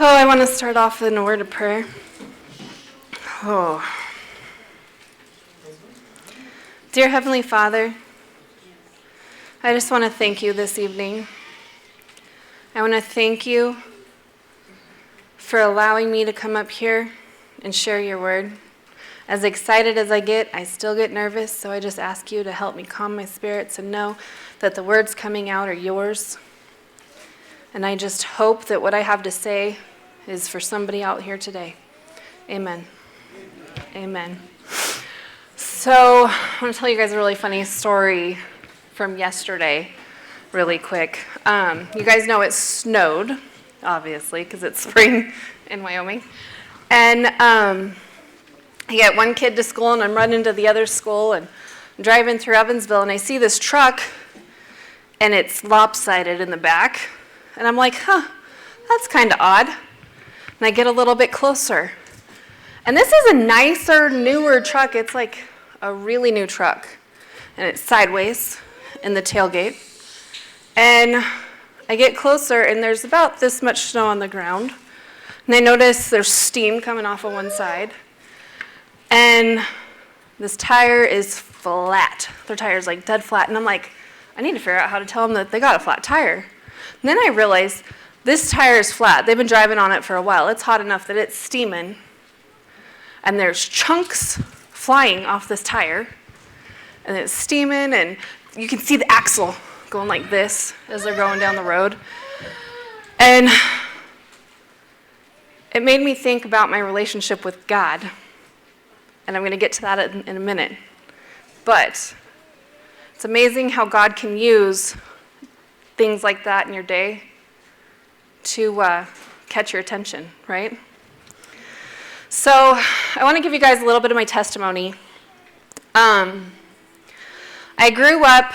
Oh, I want to start off in a word of prayer. Oh. Dear Heavenly Father, I just want to thank you this evening. I want to thank you for allowing me to come up here and share your word. As excited as I get, I still get nervous, so I just ask you to help me calm my spirits and know that the words coming out are yours. And I just hope that what I have to say is for somebody out here today. Amen. Amen. So I want to tell you guys a really funny story from yesterday, really quick. You guys know it snowed, obviously, because it's spring in Wyoming. And I get one kid to school, and I'm running to the other school, and I'm driving through Evansville, and I see this truck, and it's lopsided in the back. And I'm like, that's kind of odd. And I get a little bit closer. And this is a nicer, newer truck. It's like a really new truck. And it's sideways in the tailgate. And I get closer, and there's about this much snow on the ground. And I notice there's steam coming off of one side. And this tire is flat. Their tire's like dead flat. And I'm like, I need to figure out how to tell them that they got a flat tire. And then I realized this tire is flat. They've been driving on it for a while. It's hot enough that it's steaming. And there's chunks flying off this tire. And it's steaming, and you can see the axle going like this as they're going down the road. And it made me think about my relationship with God. And I'm going to get to that in a minute. But it's amazing how God can use things like that in your day to catch your attention, right? So I want to give you guys a little bit of my testimony. I grew up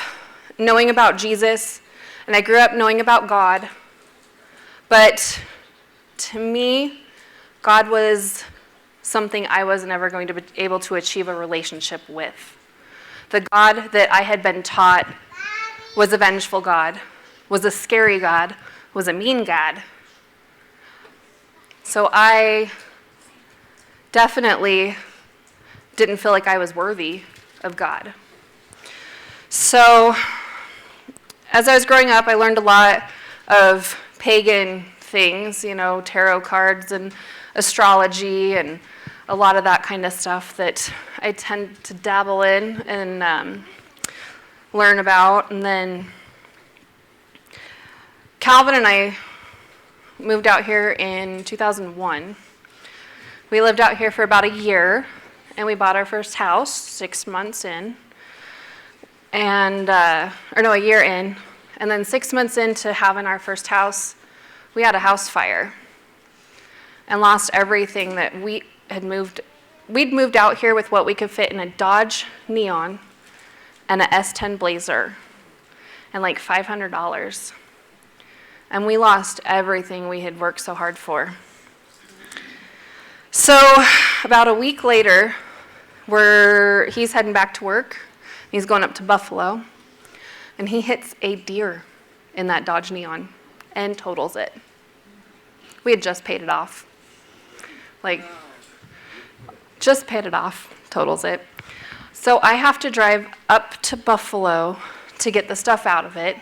knowing about Jesus, and I grew up knowing about God. But to me, God was something I was never going to be able to achieve a relationship with. The God that I had been taught was a vengeful God, was a scary God, was a mean God. So I definitely didn't feel like I was worthy of God. So as I was growing up, I learned a lot of pagan things, tarot cards and astrology and a lot of that kind of stuff that I tend to dabble in and learn about. And then Calvin and I moved out here in 2001. We lived out here for about a year, and we bought our first house 6 months in, a year in. And then 6 months into having our first house, we had a house fire and lost everything that we had moved. We'd moved out here with what we could fit in a Dodge Neon and a S10 Blazer and like $500. And we lost everything we had worked so hard for. So about a week later, he's heading back to work. He's going up to Buffalo. And he hits a deer in that Dodge Neon and totals it. We had just paid it off. Just paid it off, totals it. So I have to drive up to Buffalo to get the stuff out of it.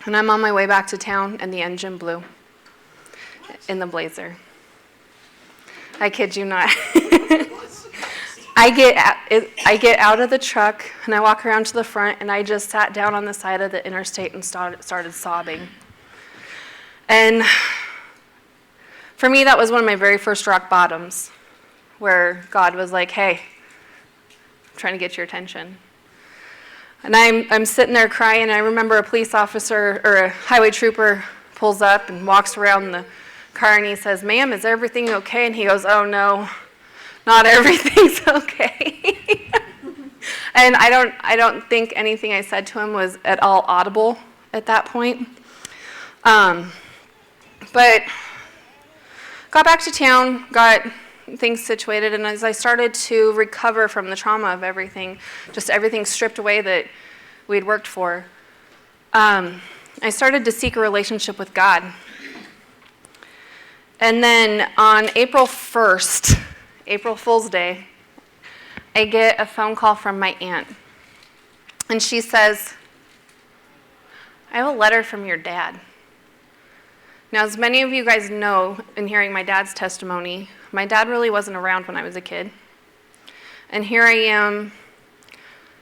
And I'm on my way back to town, and the engine blew in the Blazer. I kid you not. I get out of the truck, and I walk around to the front, and I just sat down on the side of the interstate and started sobbing. And for me, that was one of my very first rock bottoms, where God was like, hey, I'm trying to get your attention. And I'm sitting there crying, and I remember a police officer or a highway trooper pulls up and walks around the car, and he says, ma'am, is everything okay? And he goes, oh no, not everything's okay. And I don't think anything I said to him was at all audible at that point. But got back to town, got things situated, and as I started to recover from the trauma of everything, just everything stripped away that we'd worked for, I started to seek a relationship with God. And then on April 1st, April Fool's Day, I get a phone call from my aunt. And she says, I have a letter from your dad. Now, as many of you guys know, in hearing my dad's testimony, my dad really wasn't around when I was a kid. And here I am,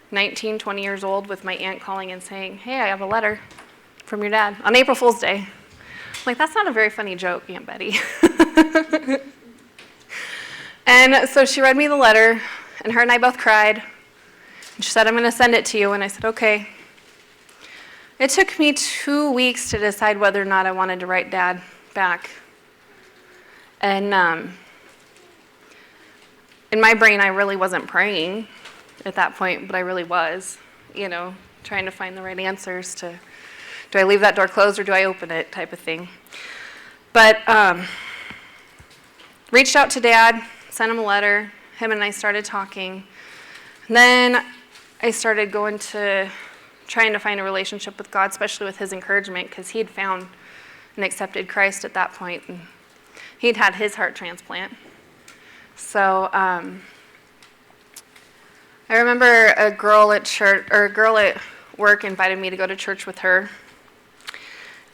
19, 20 years old, with my aunt calling and saying, hey, I have a letter from your dad on April Fool's Day. I'm like, that's not a very funny joke, Aunt Betty. And so she read me the letter, and her and I both cried. And she said, I'm going to send it to you. And I said, okay. It took me 2 weeks to decide whether or not I wanted to write Dad back. And in my brain, I really wasn't praying at that point, but I really was, trying to find the right answers to, do I leave that door closed or do I open it type of thing. But reached out to Dad, sent him a letter. Him and I started talking. And then I started trying to find a relationship with God, especially with his encouragement, because he'd found and accepted Christ at that point, and he'd had his heart transplant. So I remember a girl at work invited me to go to church with her,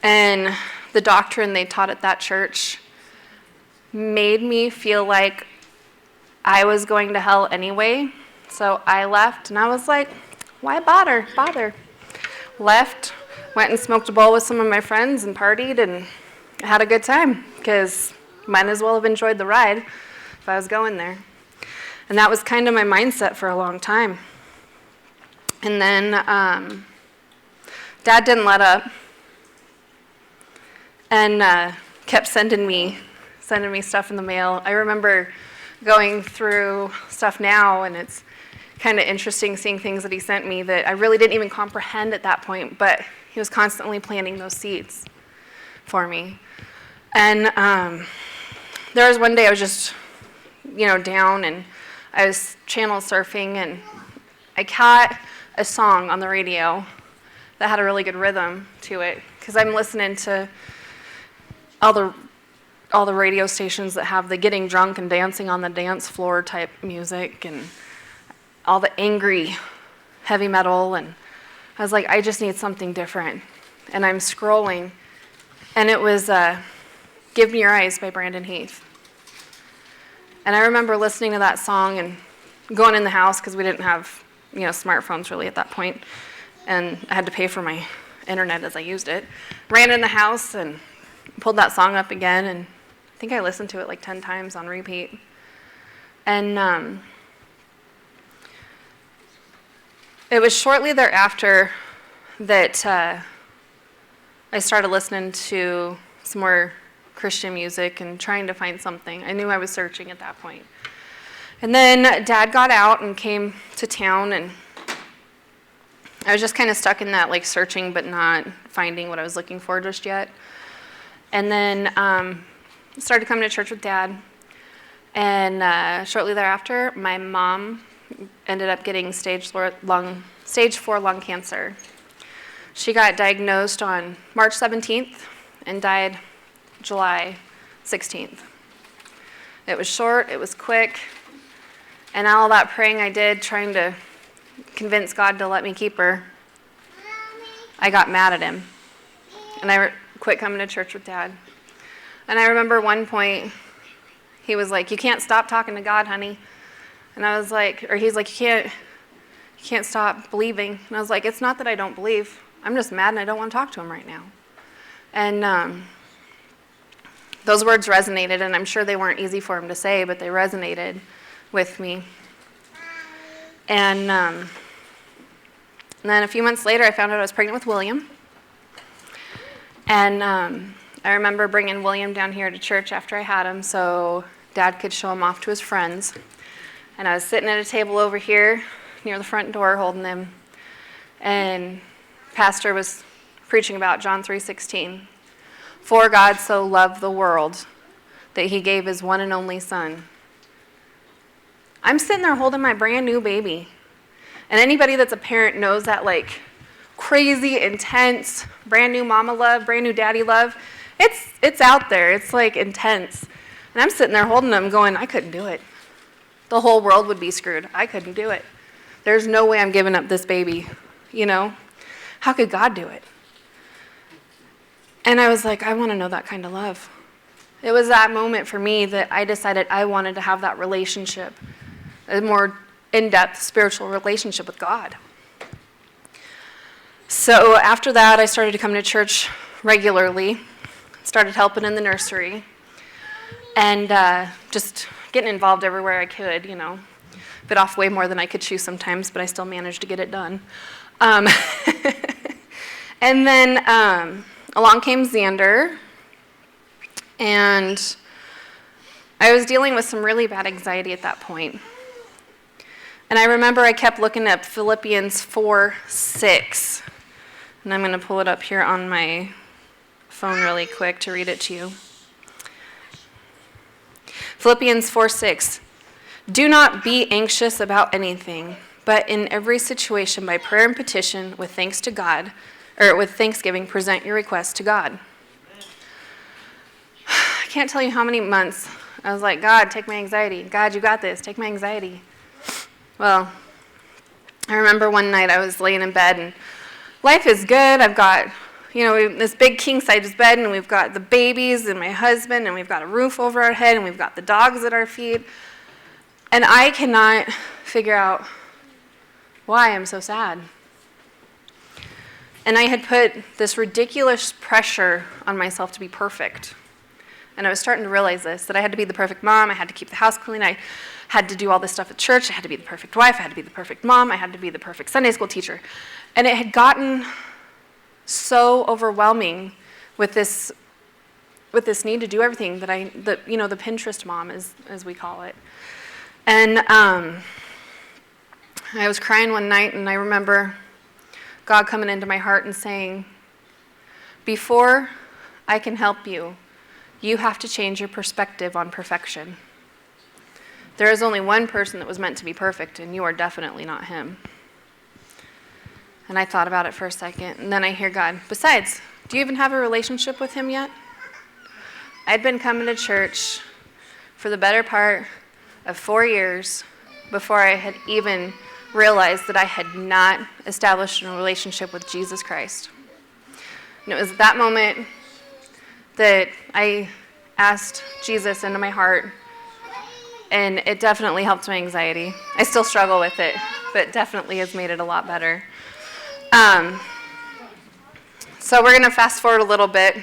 and the doctrine they taught at that church made me feel like I was going to hell anyway. So I left, and I was like, why bother? Left, went and smoked a bowl with some of my friends and partied and had a good time, because might as well have enjoyed the ride if I was going there. And that was kind of my mindset for a long time. And then Dad didn't let up and kept sending me stuff in the mail. I remember going through stuff now, and it's kind of interesting seeing things that he sent me that I really didn't even comprehend at that point, but he was constantly planting those seeds for me. And there was one day I was just, down, and I was channel surfing, and I caught a song on the radio that had a really good rhythm to it, because I'm listening to all the radio stations that have the getting drunk and dancing on the dance floor type music, and all the angry heavy metal, and I was like, I just need something different. And I'm scrolling, and it was Give Me Your Eyes by Brandon Heath. And I remember listening to that song and going in the house, because we didn't have smartphones really at that point, and I had to pay for my internet as I used it. Ran in the house and pulled that song up again, and I think I listened to it like 10 times on repeat. And it was shortly thereafter that I started listening to some more Christian music and trying to find something. I knew I was searching at that point. And then Dad got out and came to town, and I was just kind of stuck in that, searching but not finding what I was looking for just yet. And then started coming to church with Dad. And shortly thereafter, my mom ended up getting stage 4 lung cancer. She got diagnosed on March 17th and died July 16th. It was short, it was quick, and all that praying I did trying to convince God to let me keep her, I got mad at him, and I quit coming to church with Dad. And I remember one point, he was like, you can't stop talking to God, honey. And I was like, or he's like, you can't stop believing. And I was like, it's not that I don't believe. I'm just mad and I don't want to talk to him right now. And those words resonated, and I'm sure they weren't easy for him to say, but they resonated with me. And then a few months later, I found out I was pregnant with William. And I remember bringing William down here to church after I had him so Dad could show him off to his friends. And I was sitting at a table over here near the front door holding him, and Pastor was preaching about John 3:16. For God so loved the world that he gave his one and only son. I'm sitting there holding my brand new baby. And anybody that's a parent knows that crazy, intense, brand new mama love, brand new daddy love. it's out there. It's like intense. And I'm sitting there holding him going, I couldn't do it. The whole world would be screwed. I couldn't do it. There's no way I'm giving up this baby, you know? How could God do it? And I was like, I want to know that kind of love. It was that moment for me that I decided I wanted to have that relationship, a more in-depth spiritual relationship with God. So after that, I started to come to church regularly, started helping in the nursery, and just getting involved everywhere I could, you know. Bit off way more than I could chew sometimes, but I still managed to get it done. And then along came Xander, and I was dealing with some really bad anxiety at that point. And I remember I kept looking up Philippians 4:6, and I'm going to pull it up here on my phone really quick to read it to you. Philippians 4:6. Do not be anxious about anything, but in every situation by prayer and petition with thanks to God, or with thanksgiving, present your requests to God. I can't tell you how many months I was like, God, take my anxiety. God, you got this. Take my anxiety. Well, I remember one night I was laying in bed, and life is good. I've got, you know, this big king-size bed, and we've got the babies and my husband, and we've got a roof over our head, and we've got the dogs at our feet. And I cannot figure out why I'm so sad. And I had put this ridiculous pressure on myself to be perfect. And I was starting to realize this, that I had to be the perfect mom, I had to keep the house clean, I had to do all this stuff at church, I had to be the perfect wife, I had to be the perfect mom, I had to be the perfect Sunday school teacher. And it had gotten so overwhelming with this need to do everything that the Pinterest mom, as we call it. And I was crying one night, and I remember God coming into my heart and saying, before I can help you, you have to change your perspective on perfection. There is only one person that was meant to be perfect, and you are definitely not him. And I thought about it for a second, and then I hear God, besides, do you even have a relationship with him yet? I'd been coming to church for the better part of 4 years before I had even realized that I had not established a relationship with Jesus Christ. And it was at that moment that I asked Jesus into my heart, and it definitely helped my anxiety. I still struggle with it, but it definitely has made it a lot better. So we're going to fast forward a little bit,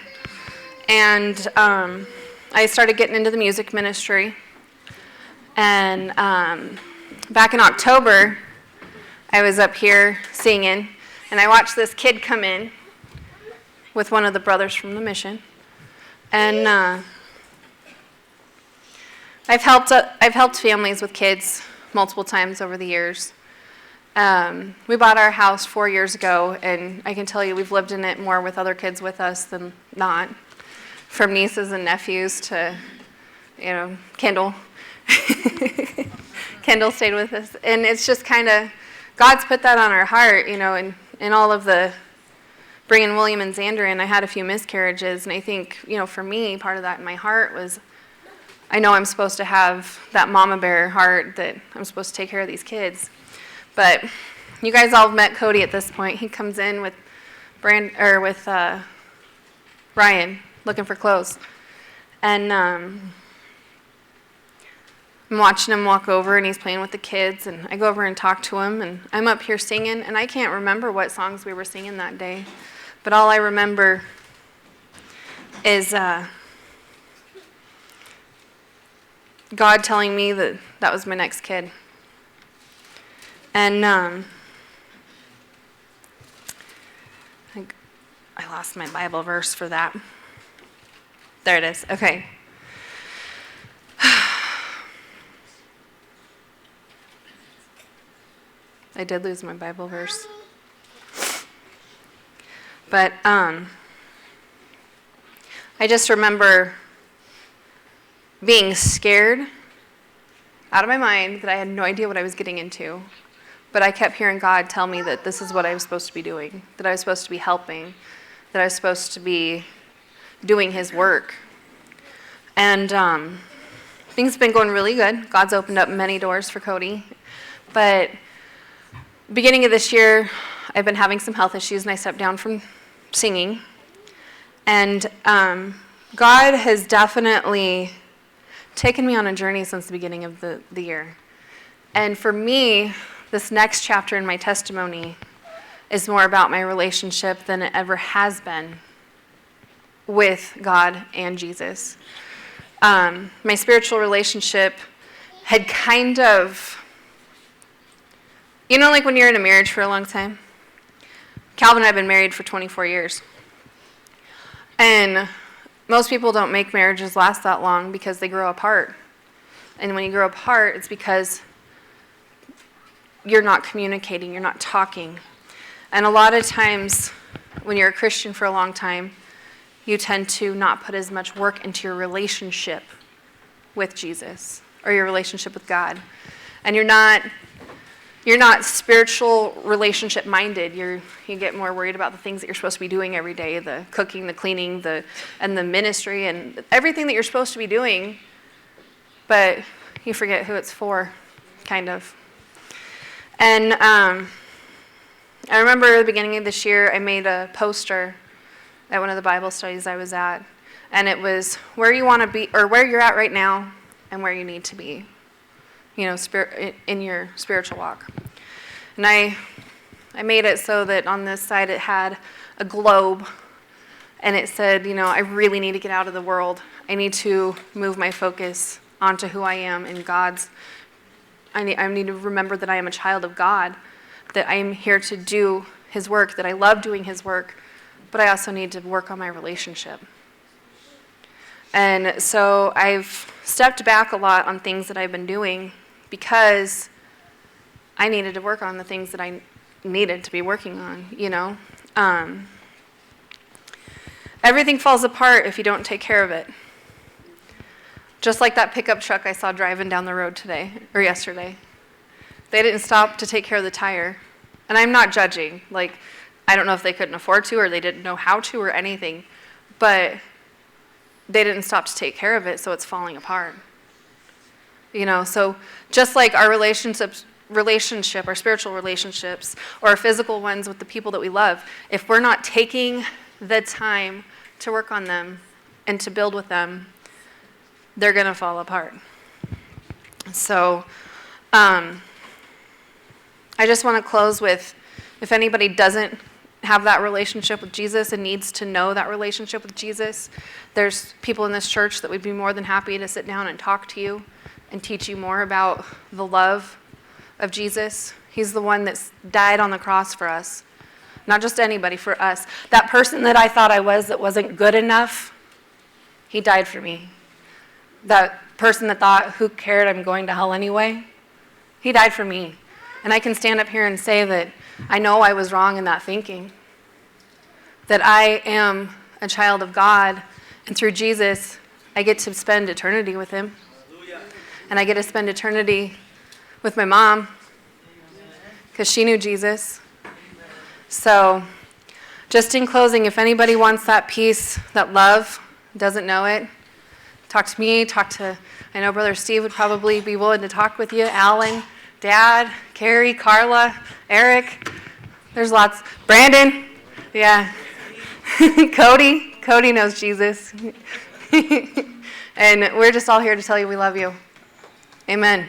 and I started getting into the music ministry. And back in October, I was up here singing, and I watched this kid come in with one of the brothers from the mission. And I've helped families with kids multiple times over the years. We bought our house 4 years ago, and I can tell you we've lived in it more with other kids with us than not, from nieces and nephews to, Kendall. Kendall stayed with us, and it's just kind of, God's put that on our heart, and all of the bringing William and Xander in. I had a few miscarriages, and I think, for me, part of that in my heart was, I know I'm supposed to have that mama bear heart, that I'm supposed to take care of these kids. But you guys all have met Cody at this point. He comes in with Ryan looking for clothes, and I'm watching him walk over, and he's playing with the kids, and I go over and talk to him, and I'm up here singing, and I can't remember what songs we were singing that day, but all I remember is God telling me that that was my next kid. And I think I lost my Bible verse for that. There it is. Okay. I did lose my Bible verse. But I just remember being scared out of my mind that I had no idea what I was getting into. But I kept hearing God tell me that this is what I was supposed to be doing, that I was supposed to be helping, that I was supposed to be doing his work. And things have been going really good. God's opened up many doors for Cody. But beginning of this year, I've been having some health issues, and I stepped down from singing. And God has definitely taken me on a journey since the beginning of the year. And for me, this next chapter in my testimony is more about my relationship than it ever has been with God and Jesus. My spiritual relationship had kind of, like when you're in a marriage for a long time? Calvin and I have been married for 24 years. And most people don't make marriages last that long because they grow apart. And when you grow apart, it's because you're not communicating, you're not talking. And a lot of times, when you're a Christian for a long time, you tend to not put as much work into your relationship with Jesus or your relationship with God. And you're not spiritual relationship minded. You get more worried about the things that you're supposed to be doing every day, the cooking, the cleaning, and the ministry, and everything that you're supposed to be doing, but you forget who it's for, kind of. And I remember at the beginning of this year, I made a poster at one of the Bible studies I was at, and it was where you want to be, or where you're at right now, and where you need to be, in your spiritual walk. And I made it so that on this side it had a globe, and it said, I really need to get out of the world. I need to move my focus onto who I am in God's. I need to remember that I am a child of God, that I am here to do his work, that I love doing his work, but I also need to work on my relationship. And so I've stepped back a lot on things that I've been doing because I needed to work on the things that I needed to be working on, Everything falls apart if you don't take care of it. Just like that pickup truck I saw driving down the road today, or yesterday. They didn't stop to take care of the tire. And I'm not judging. I don't know if they couldn't afford to or they didn't know how to or anything. But they didn't stop to take care of it, so it's falling apart. So just like our relationship, our spiritual relationships, or our physical ones with the people that we love, if we're not taking the time to work on them and to build with them, they're going to fall apart. So I just want to close with, if anybody doesn't have that relationship with Jesus and needs to know that relationship with Jesus, there's people in this church that would be more than happy to sit down and talk to you and teach you more about the love of Jesus. He's the one that's died on the cross for us. Not just anybody, for us. That person that I thought I was that wasn't good enough, he died for me. That person that thought, who cared, I'm going to hell anyway, he died for me. And I can stand up here and say that I know I was wrong in that thinking. That I am a child of God, and through Jesus, I get to spend eternity with him. And I get to spend eternity with my mom, because she knew Jesus. So, just in closing, if anybody wants that peace, that love, doesn't know it, talk to me, I know Brother Steve would probably be willing to talk with you, Alan, Dad, Carrie, Carla, Eric, there's lots, Brandon, yeah, Cody knows Jesus, and we're just all here to tell you we love you. Amen.